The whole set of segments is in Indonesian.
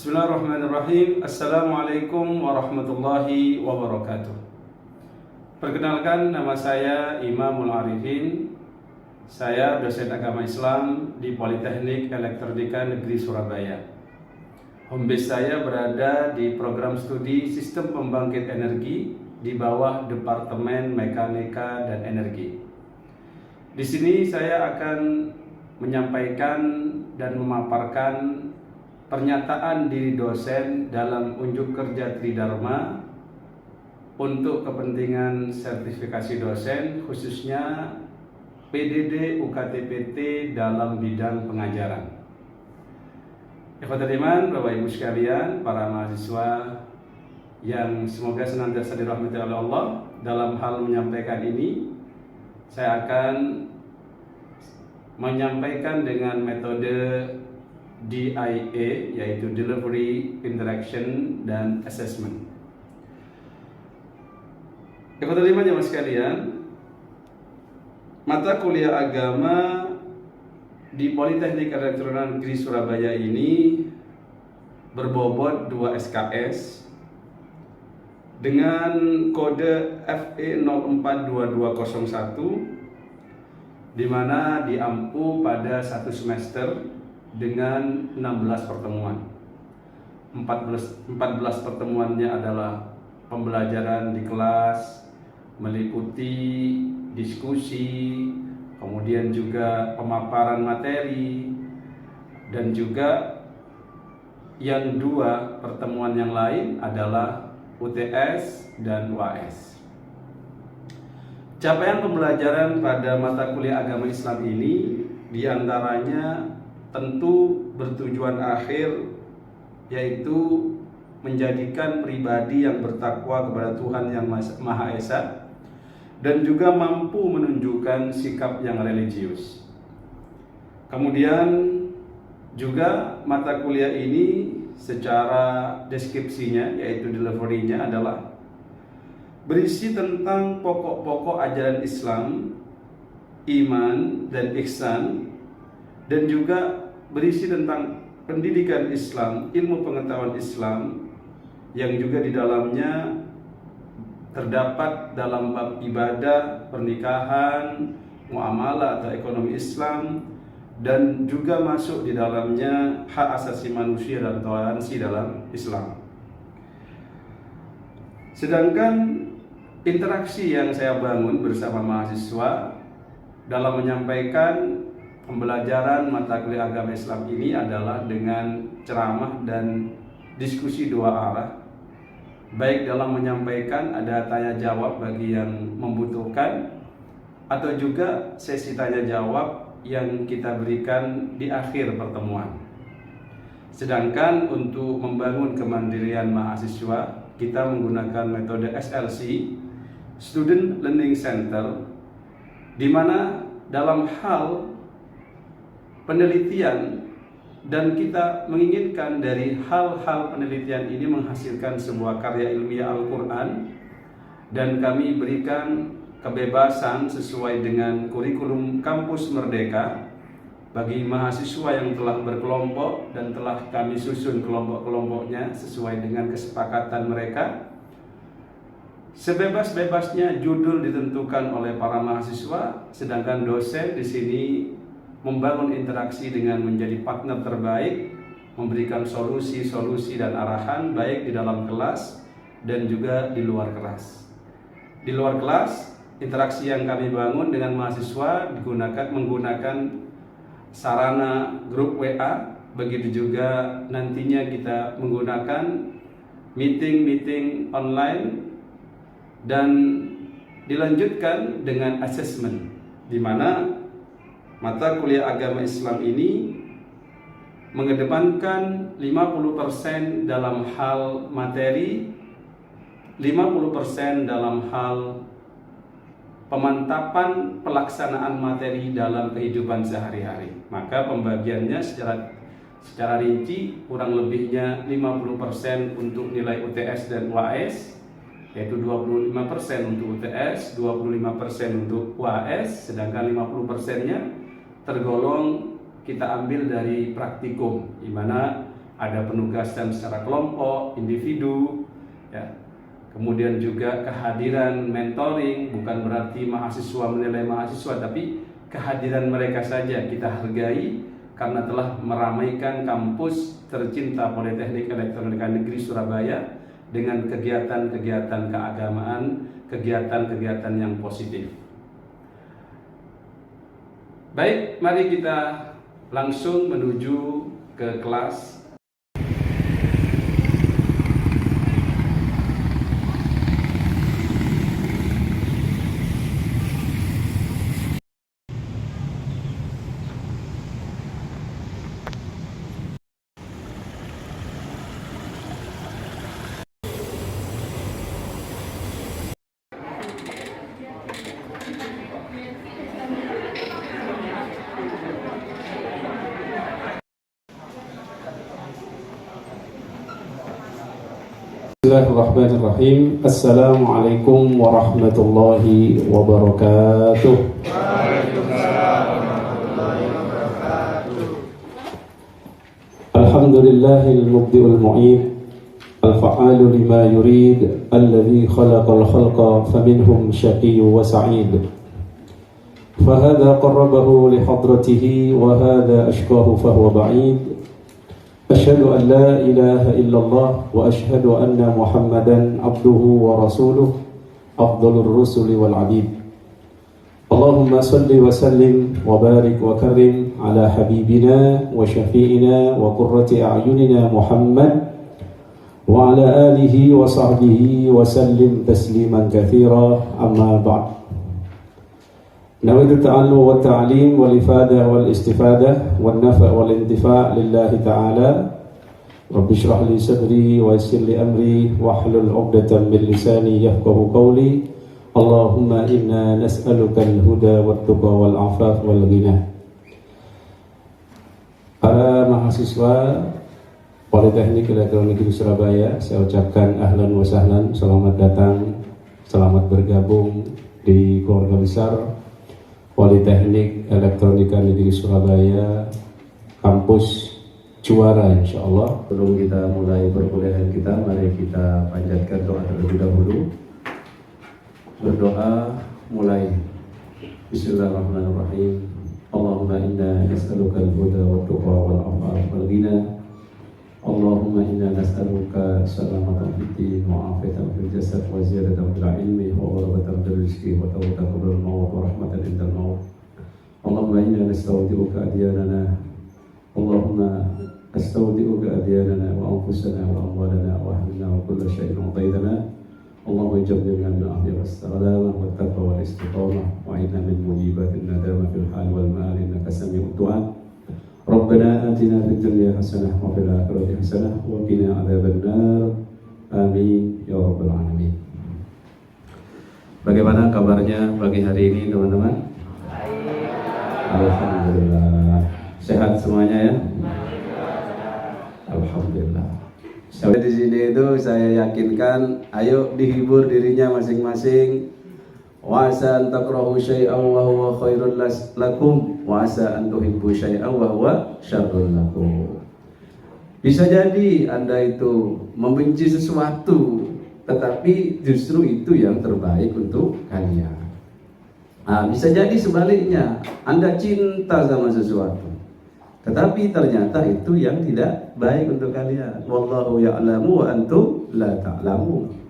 Bismillahirrahmanirrahim. Assalamualaikum warahmatullahi wabarakatuh. Perkenalkan, nama saya Imamul Arifin. Saya dosen agama Islam di Politeknik Elektronika Negeri Surabaya. Home base saya berada di program studi Sistem Pembangkit Energi di bawah Departemen Mekanika dan Energi. Di sini saya akan menyampaikan dan memaparkan pernyataan diri dosen dalam unjuk kerja Tridharma untuk kepentingan sertifikasi dosen, khususnya PDD UKT-PT dalam bidang pengajaran. Ikhwatul iman, Bapak Ibu sekalian, para mahasiswa yang semoga senantiasa dirahmati oleh Allah, dalam hal menyampaikan ini saya akan menyampaikan dengan metode DIA, yaitu Delivery, Interaction, dan Assessment. Ikhwatul iman jamaah sekalian, mata kuliah agama di Politeknik Elektronika Negeri Surabaya ini berbobot 2 SKS dengan kode FE 042201, di mana diampu pada satu semester dengan 16 pertemuan. 14 pertemuannya adalah pembelajaran di kelas, meliputi diskusi, kemudian juga pemaparan materi, dan juga yang 2 pertemuan yang lain adalah UTS dan UAS. Capaian pembelajaran pada mata kuliah agama Islam ini diantaranya tentu bertujuan akhir, yaitu menjadikan pribadi yang bertakwa kepada Tuhan yang Maha Esa dan juga mampu menunjukkan sikap yang religius. Kemudian juga mata kuliah ini secara deskripsinya, yaitu delivery-nya adalah berisi tentang pokok-pokok ajaran Islam, iman dan ihsan, dan juga berisi tentang pendidikan Islam, ilmu pengetahuan Islam, yang juga di dalamnya terdapat dalam bab ibadah, pernikahan, muamalah atau ekonomi Islam, dan juga masuk di dalamnya hak asasi manusia dan toleransi dalam Islam. Sedangkan interaksi yang saya bangun bersama mahasiswa dalam menyampaikan pembelajaran mata kuliah agama Islam ini adalah dengan ceramah dan diskusi 2 arah. Baik dalam menyampaikan ada tanya jawab bagi yang membutuhkan, atau juga sesi tanya jawab yang kita berikan di akhir pertemuan. Sedangkan untuk membangun kemandirian mahasiswa, kita menggunakan metode SLC, Student Learning Center, di mana dalam hal penelitian, dan kita menginginkan dari hal-hal penelitian ini menghasilkan sebuah karya ilmiah Al-Quran, dan kami berikan kebebasan sesuai dengan kurikulum kampus merdeka bagi mahasiswa yang telah berkelompok dan telah kami susun kelompok-kelompoknya sesuai dengan kesepakatan mereka. Sebebas-bebasnya judul ditentukan oleh para mahasiswa, sedangkan dosen di sini membangun interaksi dengan menjadi partner terbaik, memberikan solusi-solusi dan arahan baik di dalam kelas dan juga di luar kelas. Di luar kelas, interaksi yang kami bangun dengan mahasiswa menggunakan sarana grup WA, begitu juga nantinya kita menggunakan meeting online, dan dilanjutkan dengan assessment, di mana mata kuliah agama Islam ini mengedepankan 50% dalam hal materi, 50% dalam hal pemantapan pelaksanaan materi dalam kehidupan sehari-hari. Maka pembagiannya secara rinci kurang lebihnya 50% untuk nilai UTS dan UAS, yaitu 25% untuk UTS, 25% untuk UAS, sedangkan 50%-nya tergolong kita ambil dari praktikum, di mana ada penugasan secara kelompok, individu, ya. Kemudian juga kehadiran mentoring, bukan berarti mahasiswa menilai mahasiswa, tapi kehadiran mereka saja kita hargai karena telah meramaikan kampus tercinta Politeknik Elektronika Negeri Surabaya dengan kegiatan-kegiatan keagamaan, kegiatan-kegiatan yang positif. Baik, mari kita langsung menuju ke kelas. Bismillahirrahmanirrahim. Assalamualaikum warahmatullahi wabarakatuh. Alhamdulillahil mubdi'ul mu'id, al-fa'alu lima yurid, alladhi khalaqal khalqa faminhum syaqiyyu wa sa'id. Fahadha qarrabahu lihadratihi wa hadha ashqahu fahuwa ba'id. أشهد أن لا إله إلا الله وأشهد أن محمدا عبده ورسوله أفضل الرسل والعبيد. اللهم صل وسلم وبارك وكرم على حبيبنا وشفيعنا وقرة أعيننا محمد وعلى آله وصحبه وسلم تسليما كثيرا. أما بعد، نويت التعلم والتعليم والإفادة والاستفادة والنفع والانتفاع لله تعالى. رب اشرح لي صدري ويسر لي أمري واحلل عقدة من لساني يفقه قولي. اللهم إنا نسألك الهدى والتقى والعفاف والغنى. Para mahasiswa Politeknik Elektronika di Surabaya, saya ucapkan ahlan wa sahlan, selamat datang, selamat bergabung di keluarga besar Politeknik Elektronika Negeri Surabaya, kampus juara insyaallah. Sebelum kita mulai perkuliahan kita, mari kita panjatkan doa terlebih dahulu. Berdoa mulai. Bismillahirrahmanirrahim. Allahumma inna nas'aluka al-huda wa tuqa wal afaf wal ghina. Allahumma inna nas'aluka salamatan fid din wa afiyatan fil jasad wa ziyadatan fil ilmi wa barakatan fil rizqi wa tawbatan qabla al-maut wa rahmatan indal maut. Allahumma inna nastaudi'uka adyanana. Allahumma astaudi'uka adyanana wa anfusana wa amwalana wa ahlina wa kulla syai'in utaidana. Allahumma ij'alna min ahli as-salama wa taqwa wal istiqamah wa inna min mujibatin nadama fil hal wal ma'al innaka sami'ud du'a. Rabbana atina fid dunya hasanah wa fil akhirati hasanah wa qina adzabannar. Amin ya rabbal alamin. Bagaimana kabarnya pagi hari ini, teman-teman? Alhamdulillah. Sehat semuanya ya? Alhamdulillah. Sampai di sini itu saya yakinkan, ayo dihibur dirinya masing-masing. Wa asa an takrahu syai'an wa huwa khairul lakum wa asa an tuhibbu syai'an wa huwa syarrul lakum. Bisa jadi Anda itu membenci sesuatu, tetapi justru itu yang terbaik untuk kalian. Nah, bisa jadi sebaliknya, Anda cinta sama sesuatu, tetapi ternyata itu yang tidak baik untuk kalian. Wallahu ya'lamu wa antum la ta'lamun.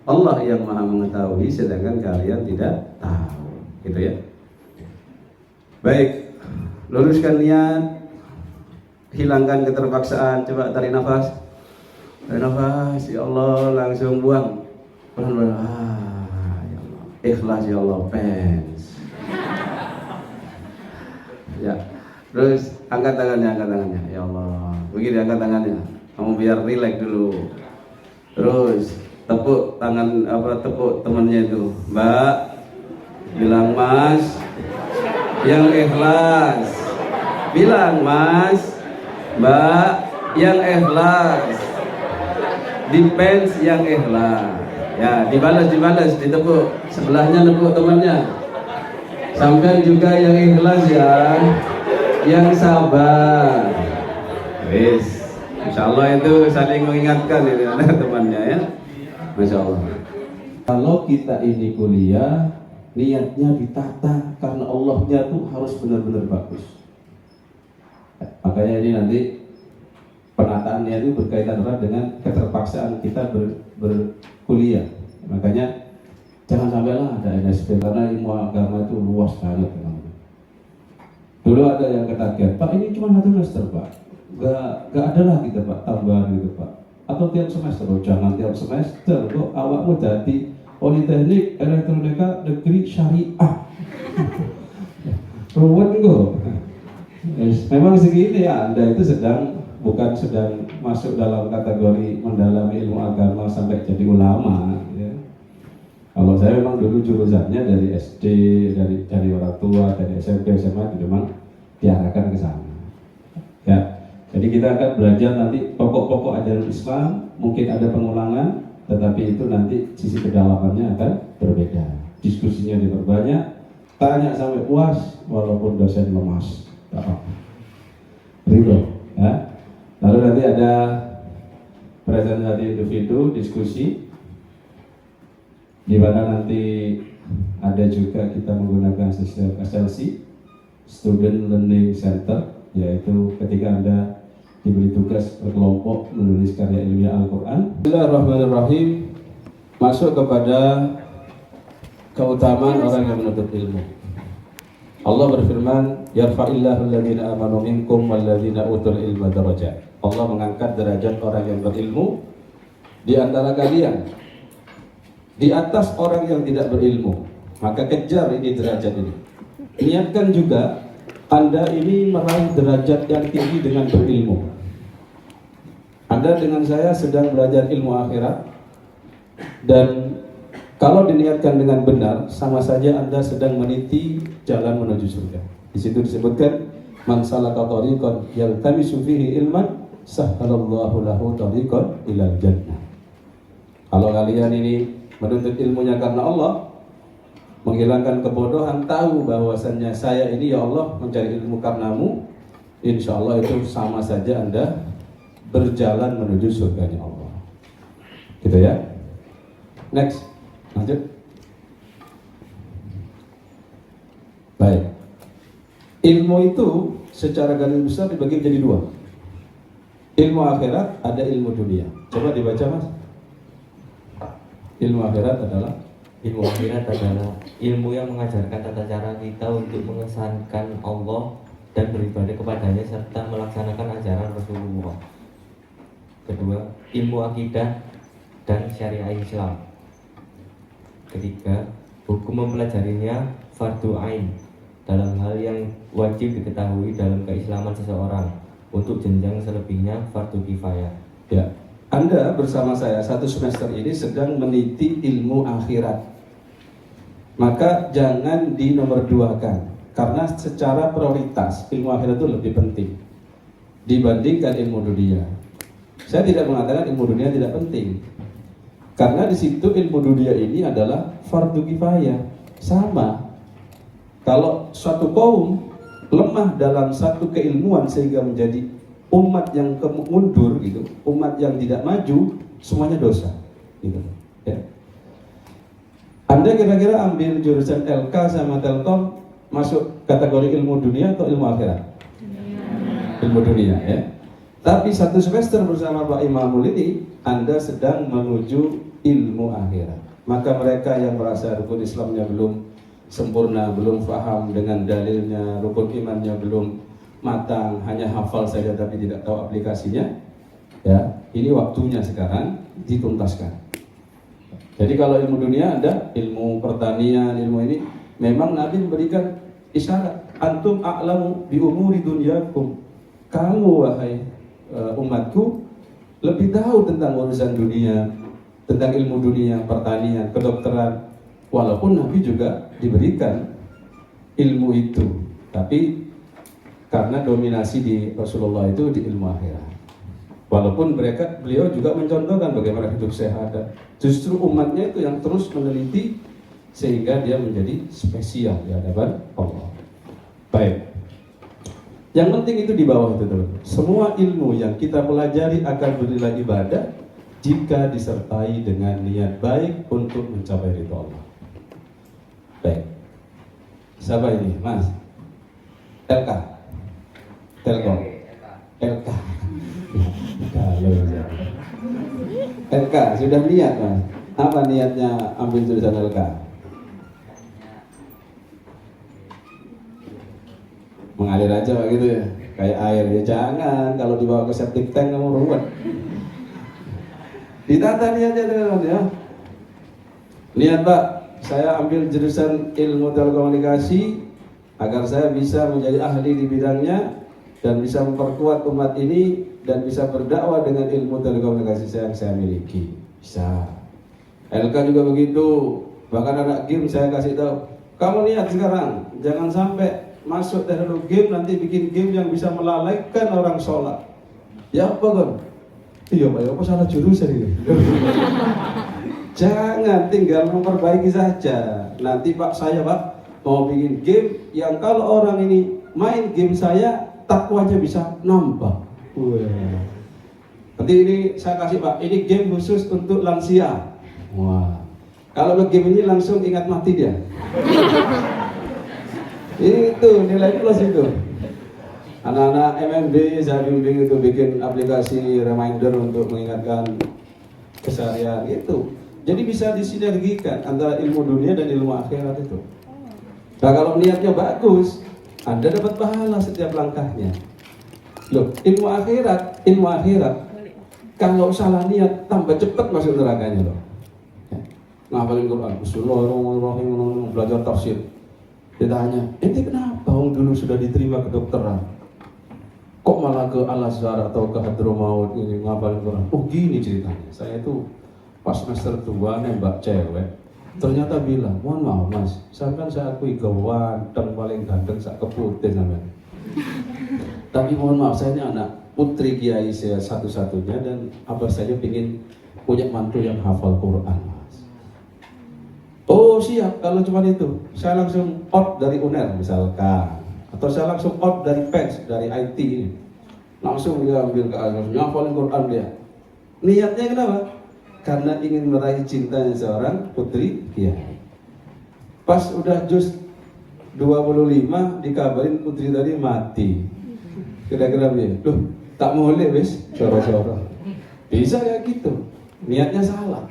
Allah yang maha mengetahui sedangkan kalian tidak tahu, gitu ya. Baik, luruskan niat, hilangkan keterpaksaan. Coba tarik nafas, tarik nafas, ya Allah, langsung buang pelan-pelan. Ya Allah, ikhlas ya Allah, pens. Ya, terus angkat tangannya, ya Allah. Begini angkat tangannya, kamu biar rileks dulu. Terus tepuk tangan, tepuk temannya itu, Mbak, bilang Mas yang ikhlas, bilang Mas, Mbak yang ikhlas, depends yang ikhlas. Ya, dibalas, ditepuk sebelahnya, tepuk temannya. Sampai juga yang ikhlas ya, yang sabar. Wis, insya Allah itu saling mengingatkan ini temannya ya. Masya Allah. Kalau kita ini kuliah, niatnya ditata karena Allahnya tuh harus benar-benar bagus. Makanya ini nanti penataan niat itu berkaitan erat dengan keterpaksaan kita berkuliah. Makanya jangan sampailah ada NSP karena ilmu agama itu luas banget. Dulu ada yang ketagihan, Pak ini cuma 1 semester Pak, gak ada lah kita Pak tambahan gitu Pak. Atau tiap semester, oh jangan tiap semester, kok awakmu jadi Politeknik Elektronika Negeri Syariah. Ruwet kok. Memang segini ya, Anda itu bukan sedang masuk dalam kategori mendalami ilmu agama sampai jadi ulama ya. Kalau saya memang dulu jurusannya dari SD, dari orang tua, dari SMP, SMA itu memang diarahkan ke sana. Ya, jadi kita akan belajar nanti pokok-pokok ajaran Islam, mungkin ada pengulangan, tetapi itu nanti sisi kedalamannya akan berbeda. Diskusinya diperbanyak, tanya sampai puas, walaupun dosen lemas, tak apa. Ridho, ya. Lalu nanti ada presentasi individu, diskusi, di mana nanti ada juga kita menggunakan sistem SLC, Student Learning Center, yaitu ketika Anda diberi tugas berkelompok menulis karya ilmiah Al-Quran. Bismillahirrahmanirrahim. Masuk kepada keutamaan orang yang menuntut ilmu. Allah berfirman, yarfa'illahu alladhina amanu minkum walladhina utul ilma darajat. Allah mengangkat derajat orang yang berilmu di antara kalian di atas orang yang tidak berilmu. Maka kejar ini derajat ini. Niatkan juga Anda ini meraih derajat yang tinggi dengan berilmu. Anda dengan saya sedang belajar ilmu akhirat, dan kalau diniatkan dengan benar, sama saja Anda sedang meniti jalan menuju surga. Di situ disebutkan, man salaka thariqan yaltamisu fihi ilman, sahhalallahu lahu thariqan ilal jannah. Kalau kalian ini menuntut ilmunya karena Allah, menghilangkan kebodohan, tahu bahwasannya saya ini ya Allah mencari ilmu karenamu, insya Allah itu sama saja Anda berjalan menuju surganya Allah. Gitu ya. Next, lanjut. Baik. Ilmu itu secara garis besar dibagi menjadi 2. Ilmu akhirat, ada ilmu dunia. Coba dibaca Mas. Ilmu akhirat adalah ilmu yang mengajarkan tata cara kita untuk mengesankan Allah dan beribadah kepadanya serta melaksanakan ajaran Rasulullah. Kedua, ilmu akidah dan syariah Islam. Ketiga, hukum mempelajarinya fardu ain dalam hal yang wajib diketahui dalam keislaman seseorang. Untuk jenjang selebihnya fardu kifayah. Ya. Anda bersama saya 1 semester ini sedang meniti ilmu akhirat. Maka jangan dinomor 2-kan, karena secara prioritas ilmu akhirat itu lebih penting dibandingkan ilmu dunia. Saya tidak mengatakan ilmu dunia tidak penting, karena di situ ilmu dunia ini adalah fardu kifayah. Sama, kalau suatu kaum lemah dalam satu keilmuan sehingga menjadi umat yang mundur gitu, umat yang tidak maju, semuanya dosa gitu ya. Anda kira-kira ambil jurusan LK sama Telkom masuk kategori ilmu dunia atau ilmu akhirat? Ilmu dunia ya. Tapi 1 semester bersama Pak Imamul ini Anda sedang menuju ilmu akhirat. Maka mereka yang merasa rukun Islamnya belum sempurna, belum paham dengan dalilnya, rukun imannya belum matang, hanya hafal saja tapi tidak tahu aplikasinya, ya ini waktunya sekarang dituntaskan. Jadi kalau ilmu dunia ada ilmu pertanian, ilmu ini memang Nabi memberikan isyarat, antum a'lamu bi umuri dunyakum, kamu wahai umatku lebih tahu tentang urusan dunia, tentang ilmu dunia, pertanian, kedokteran. Walaupun Nabi juga diberikan ilmu itu, tapi karena dominasi di Rasulullah itu di ilmu akhirat. Walaupun beliau juga mencontohkan bagaimana hidup sehat. Justru umatnya itu yang terus meneliti sehingga dia menjadi spesial di hadapan Allah. Baik. Yang penting itu di bawah itu teman. Semua ilmu yang kita pelajari akan bernilai ibadah jika disertai dengan niat baik untuk mencapai ridho Allah. Baik. Siapa ini, Mas? LK. Telkom. LK. Kalau LK sudah niat, Mas. Apa niatnya ambil jurusan LK? Mengalir aja Pak gitu ya, kayak air ya. Jangan, kalau dibawa ke septic tank kamu ruwet. Ditata niatnya teman ya. Niat Pak, saya ambil jurusan ilmu telekomunikasi agar saya bisa menjadi ahli di bidangnya dan bisa memperkuat umat ini dan bisa berdakwah dengan ilmu telekomunikasi yang saya miliki. Bisa. LK juga begitu. Bahkan anak game saya kasih tahu, kamu niat sekarang, jangan sampai masuk teknologi game nanti bikin game yang bisa melalaikan orang sholat. Ya apa kan? Iya Pak, ya apa salah jurusan ini? Jangan, tinggal memperbaiki saja. Nanti Pak, saya Pak mau bikin game yang kalau orang ini main game saya takwanya bisa nambah. Wah. Nanti ini saya kasih Pak, ini game khusus untuk lansia. Wah. Kalau game ini langsung ingat mati dia. Itu nilai plus itu. Anak-anak MMD saya bimbing itu bikin aplikasi reminder untuk mengingatkan keseharian itu. Jadi bisa disinergikan antara ilmu dunia dan ilmu akhirat itu. Nah kalau niatnya bagus, Anda dapat pahala setiap langkahnya. Loh, ilmu akhirat kalau salah niat tambah cepat masuk nerakanya loh. Ngapalin Quran, Bismillahirrahmanirrahim, belajar tafsir. Ditanya, ente kenapa dulu sudah diterima kedokteran? Kok malah ke Al-Azhar atau ke Hadramaut ini ngapalin Quran? Oh gini ceritanya, saya itu pas semester 2 nembak cewek. Ternyata bilang, mohon maaf Mas, sampean saya akui ganteng paling ganteng sak keputih sampean. Tapi mohon maaf, saya ini anak putri kiai saya satu-satunya dan abah saya ingin punya mantu yang hafal Quran Mas. Oh siap, kalau cuma itu saya langsung out dari UNER misalkan, atau saya langsung out dari PENS, dari IT ini. Langsung dia ambil ke Al-Azhar, ngafalin Quran dia. Niatnya kenapa? Karena ingin meraih cintanya seorang putri kiai. Pas udah juz 25 dikabarin putri tadi mati. Kira-kira begitu. Loh, tak boleh wis, coro-coro. Bisa kayak gitu. Niatnya salah.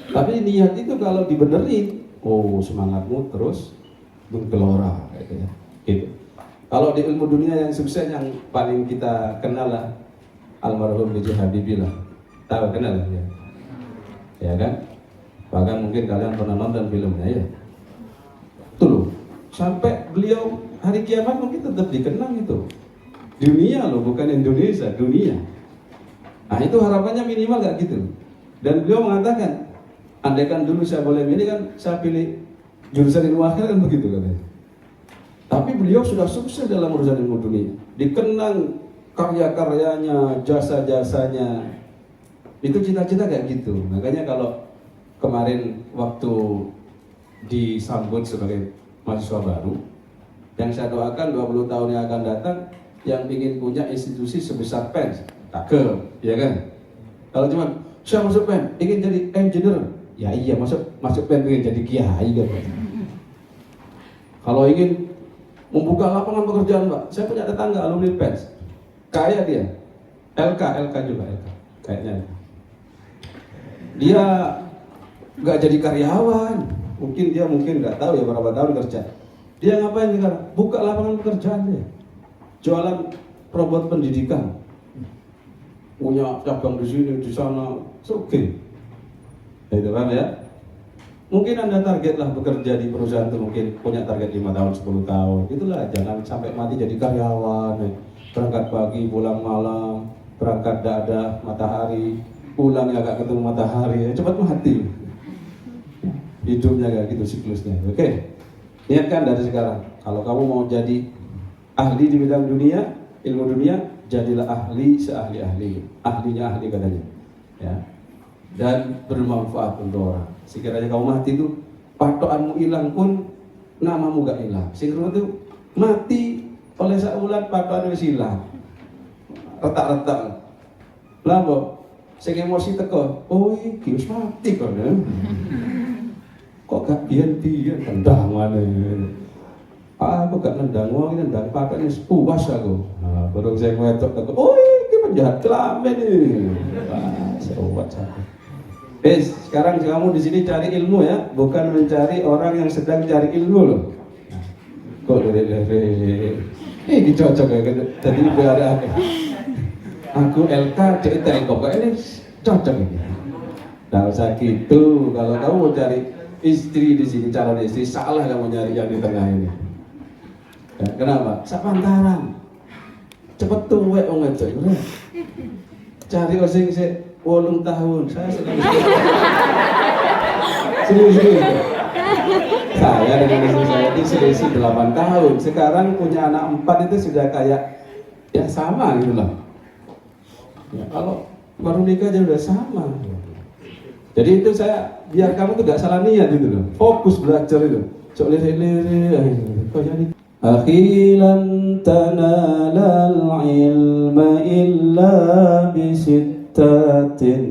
Tapi niat itu kalau dibenerin, oh semangatmu terus menggelora gitu ya. Gitu. Kalau di ilmu dunia yang sukses yang paling kita kenal lah almarhum B.J. Habibie lah. Tahu kenal ya? Ya kan? Bahkan mungkin kalian pernah nonton filmnya ya. Tuh loh, sampai beliau hari kiamat mungkin tetap dikenang itu. Dunia loh, bukan Indonesia, dunia. Nah itu harapannya minimal gak gitu. Dan beliau mengatakan, andaikan dulu saya boleh milih kan, saya pilih jurusan ilmu akhirat kan begitu katanya. Tapi beliau sudah sukses dalam urusan ilmu dunia. Dikenang karya-karyanya, jasa-jasanya. Itu cita-cita kayak gitu. Makanya kalau kemarin waktu disambut sebagai mahasiswa baru, yang saya doakan 20 tahun yang akan datang, yang ingin punya institusi sebesar PENS, takut, ya kan? Kalau cuma saya masuk PEN, ingin jadi engineer, ya iya masuk PEN ingin jadi kiai kan? Kalau ingin membuka lapangan pekerjaan Pak, saya punya tetangga alumni PENS, kaya dia, LK juga LK, kayaknya. Dia nggak jadi karyawan, mungkin nggak tahu ya berapa tahun kerja. Dia ngapain sekarang? Buka lapangan pekerjaan dia. Jualan robot pendidikan, punya cabang di sini, di sana, oke. Itu kan ya. Mungkin Anda targetlah bekerja di perusahaan itu, mungkin punya target 5 tahun, 10 tahun. Itulah, jangan sampai mati jadi karyawan. Berangkat pagi, pulang malam, berangkat dadah, matahari, pulang ya gak ketemu matahari, cepat mati. Hidupnya kayak gitu siklusnya. Oke. Niatkan dari sekarang. Kalau kamu mau jadi ahli di bidang dunia, ilmu dunia, jadilah ahli seahli-ahli, ahlinya ahli katanya, ya. Dan bermanfaat untuk orang. Sekiranya kamu mati itu, patokanmu hilang pun namamu gak hilang. Sekiranya itu mati oleh saulat patokanmu hilang, retak-retak. Lama, saya emosi teko, oh iki wis mati kok, kok gak biyen-biyen tendang mana? Aku gak nendang wong, nendang pakane puas aku. Nah, baru saya ngetok teko, oh iki penjahat kelamin ini. Wah, sewat aku. Sekarang kamu di sini cari ilmu ya, bukan mencari orang yang sedang cari ilmu loh. Nah, kok lere-lere. Ini cocok ya, tadi udah ada. Aku LK, dia Telkom, ini cocok ini. Nah, usah gitu. Kalau kamu mau cari istri di sini, calon istri, salah kamu nyari yang di tengah ini. Ya, kenapa? Sak pantaran. Cepet tuwek wong wedok iku. Cari sing 8 tahun. Saya sedang serius. Saya dengan istri saya itu selisih 8 tahun. Sekarang punya anak 4 itu sudah kayak ya sama gitu loh. Ya, kalau baru nikah aja udah sama. Jadi itu saya biar kamu tuh gak salah niat gitu loh. Fokus belajar itu. Cok lere-lere. Akhi lan tanalal ilma illa bisittatin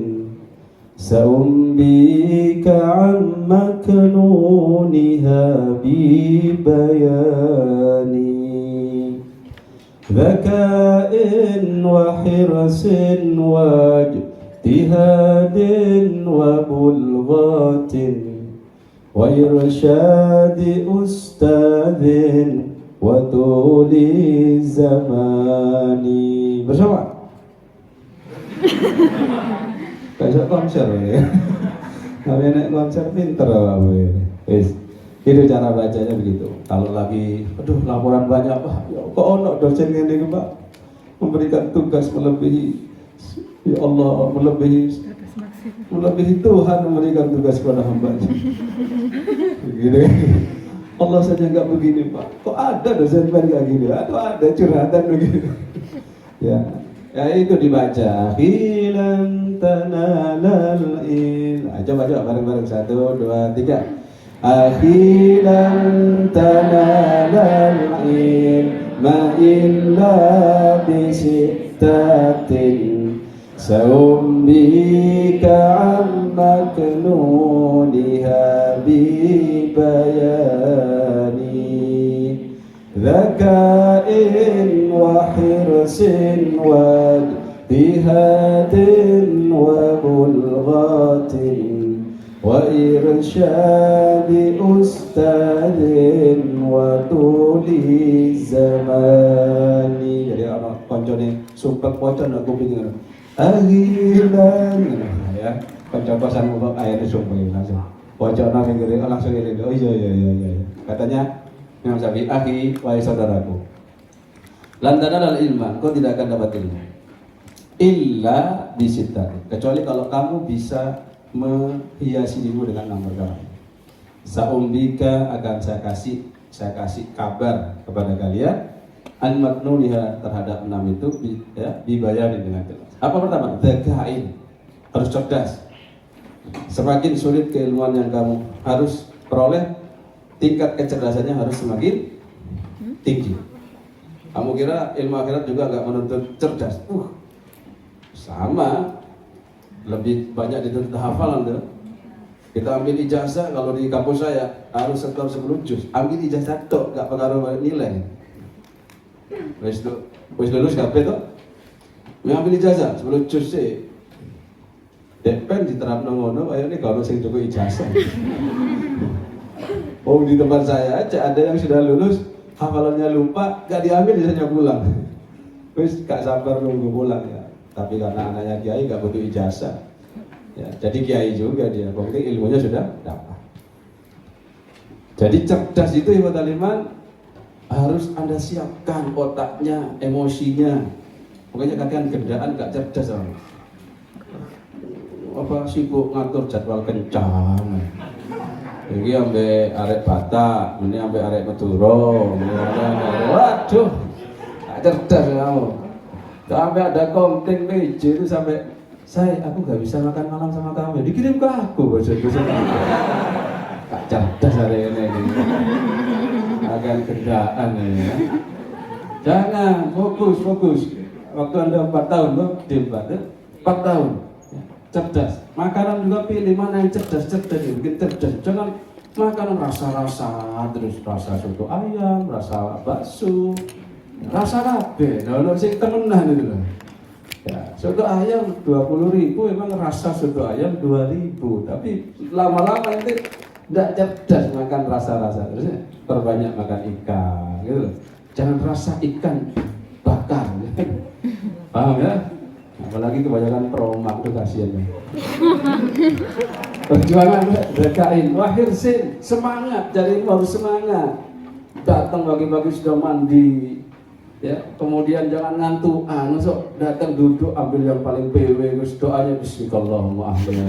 sa'umbika an maknuniha bibayani ذكاء وحرص واجتهاد وبلغة وإرشاد أستاذ وطول زمان. Bersama? Kayak konser ya. Tapi nek konser pinter lah wes. Itu cara bacanya begitu. Kalau lagi, aduh laporan banyak, wah, ya, kok ono dosen ini Pak memberikan tugas melebihi, ya Allah melebihi Tuhan memberikan tugas kepada hamba-Nya. Begini, Allah saja nggak begini Pak. Kok ada dosen kayak gini? Aduh ada curhatan begitu. Ya itu dibaca. Hilan tanalal il. Coba bareng-bareng 1, 2, 3. Akhiran tanalal ilma illa bisittatin sa'umbika an maknuniha bibayani zaka'in wa hirsin wa ijtihadin wa bulghatin wa irsyadi ustadin wa tuli zamani. Jadi orang koncone sumpah pocon aku bingung. Akhiran ya, konco kosan ngomong akhirnya sumpah langsung. Pocon nang ngene langsung ngene. Oh iya. Katanya Imam Syafi'i, akhi wahai saudaraku. Lantana al ilma, kau tidak akan dapat ilmu illa bisita. Kecuali kalau kamu bisa menghiasi dirimu dengan 6 perkara. Sa'umbika akan saya kasih kabar kepada kalian an maknuniha terhadap 6 itu ya, dibayani dengan jelas. Apa pertama? Dzakain, harus cerdas. Semakin sulit keilmuan yang kamu harus peroleh, tingkat kecerdasannya harus semakin tinggi. Kamu kira ilmu akhirat juga nggak menuntut cerdas? Sama. Lebih banyak dituntut hafalan tuh. Kita ambil ijazah, kalau di kampus saya harus setor 10 juz. Ambil ijazah tok, gak pengaruh nilai. Wis lulus kabeh tok. Ngambil ijazah 10 juz sih. Depen diterapno ngono, ayo nih kalau sing cukup ijazah. Oh di tempat saya aja ada yang sudah lulus, hafalannya lupa, gak diambil ijazahnya pulang. Wis gak sabar nunggu pulang ya. Tapi karena anaknya kiai nggak butuh ijazah, ya, jadi kiai juga dia, pokoknya ilmunya sudah dapat. Jadi cerdas itu Ibu Taliman harus Anda siapkan otaknya, emosinya. Pokoknya kalian gendaan nggak cerdas orang. Apa sibuk ngatur jadwal kencang. Ini sampai arek Batak, ini sampai arek Madura, waduh, nggak cerdas kamu. Sampai ada komplain PJ itu sampai, aku nggak bisa makan malam sama kamu. Dikirim ke aku, bosan-bosan. Kak cerdas hari ini. Akan gendaan ya. Jangan fokus. Waktu Anda 4 tahun, debat 4 tahun. Cerdas. Makanan juga pilih mana yang cerdas, bikin cerdas. Jangan makanan rasa-rasa, terus rasa soto ayam, rasa bakso, rasa rabe. Kalau sing temenan itu loh. Ya, soto ayam 20.000 emang rasa soto ayam 2.000, tapi lama-lama itu tidak cerdas makan rasa-rasa. Terus perbanyak makan ikan, gitu loh. Jangan rasa ikan bakar. Paham ya? Apalagi kebanyakan promak itu kasihan ya. Perjuangan berkain, wahir sin, semangat, jadi harus semangat. Datang pagi-pagi sudah mandi, ya. Kemudian jangan ngantukan, masuk datang duduk ambil yang paling PW, terus doanya Bismillahirrahmanirrahim.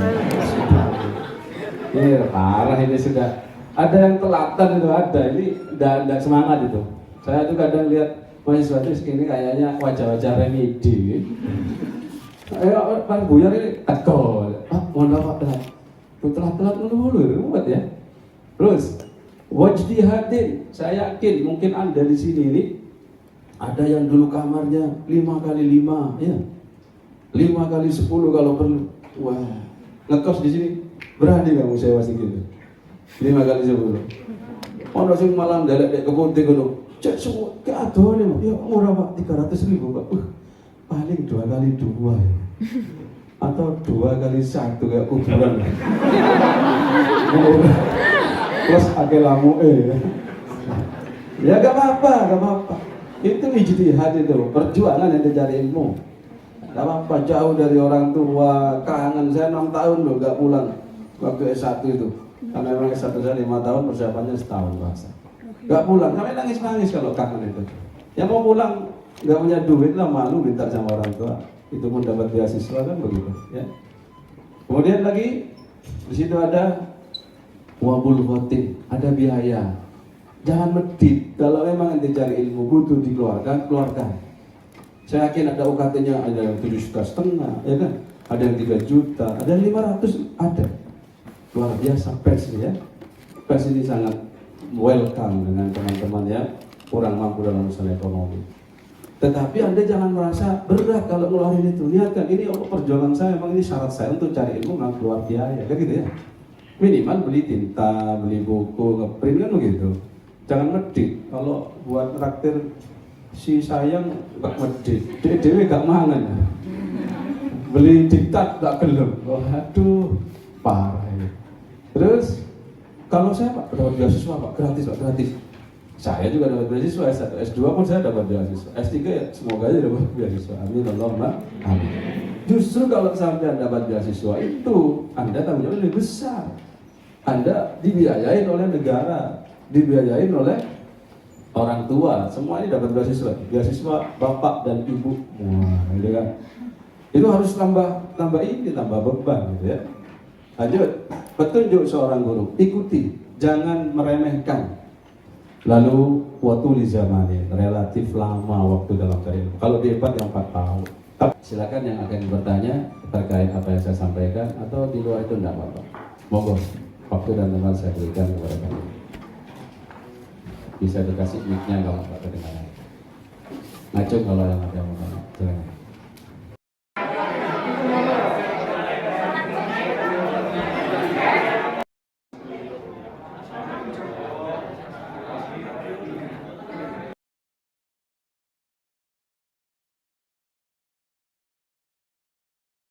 Ya parah ini sudah. Ada yang telatan itu ada, ini tidak semangat itu. Saya tuh kadang lihat mahasiswa itu ini kayaknya wajah-wajah remedi. Ayo Pak Buyar ini tekol. Mohon maaf Pak, telat dulu buat ya. Terus wajdihadin, saya yakin mungkin Anda di sini ini ada yang dulu kamarnya 5x5 ya. 5x10 kalau perlu. Wah, ngekos di sini berani kamu sewa segitu. 5x10. Ono sing malah ndelek dek kepunting ngono. Cek semua ke adone, ya murah Pak, 300.000 Pak. Paling 2x2 ya. Atau 2x1 kayak kuburan. Plus ake lamu ya gak apa-apa. Itu ijtihad itu, perjuangan yang dicari ilmu. Gak apa-apa, jauh dari orang tua, kangen. Saya 6 tahun loh gak pulang waktu S1 itu. Karena memang S1 saya 5 tahun, persiapannya setahun bahasa. Gak pulang, sampai nangis-nangis kalau kangen itu. Yang mau pulang gak punya duit lah, malu minta sama orang tua. Itu pun dapat beasiswa kan begitu ya. Kemudian lagi di situ ada wabul khotim, ada biaya. Jangan medit. Kalau memang ente cari ilmu butuh dikeluarkan, keluarkan. Saya yakin ada UKT-nya ada yang 7,5 juta, ya kan? Ada yang 3 juta, ada yang 500, ada. Luar biasa pers ya. Pers ini sangat welcome dengan teman-teman ya kurang mampu dalam masalah ekonomi. Tetapi Anda jangan merasa berat kalau ngeluarin itu. Niatkan ini perjuangan saya, memang ini syarat saya untuk cari ilmu, memang keluar biaya, kan gitu ya. Minimal beli tinta, beli buku, ngeprint kan begitu. Jangan medit. Kalau buat traktir si sayang gak medit, dewe gak mangan. Beli diktat gak gelem. Waduh, parah ini. Terus kalau saya Pak dapat beasiswa Pak, gratis. Saya juga dapat beasiswa S1, S2 pun saya dapat beasiswa, S3 ya semoga aja dapat beasiswa. Amin Allahumma amin. Justru kalau sampai Anda dapat beasiswa itu Anda tanggung jawab lebih besar. Anda dibiayain oleh negara, dibiayain oleh orang tua, semua ini dapat beasiswa bapak dan ibu. Wah, gitu kan. Itu harus tambah beban gitu ya. Lanjut, petunjuk seorang guru, ikuti, jangan meremehkan. Lalu waktu di zamani relatif lama waktu dalam karir. Kalau di EPAT yang 4 tahun. Silakan yang akan bertanya terkait apa yang saya sampaikan atau di luar itu tidak apa-apa. Monggo, waktu dan tempat saya berikan kepada kalian. Bisa dikasih mic-nya kalau nggak kedengaran. Ngacung kalau yang ada yang mau tanya. Silakan.